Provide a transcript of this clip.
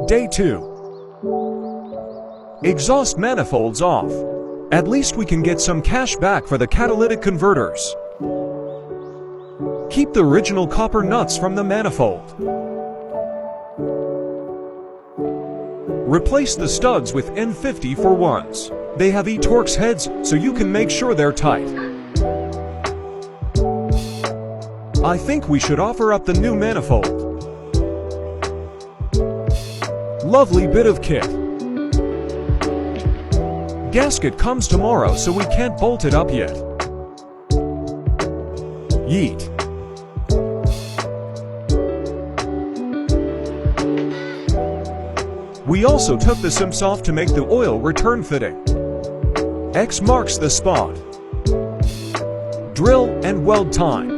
Day 2. Exhaust manifolds off. At least we can get some cash back for the catalytic converters. Keep the original copper nuts from the manifold. Replace the studs with N50 for ones. They have E-Torx heads, so you can make sure they're tight. I think we should offer up the new manifold. Lovely bit of kit. Gasket comes tomorrow, so we can't bolt it up yet. Yeet. We also took the simps off to make the oil return fitting. X marks the spot. Drill and weld time.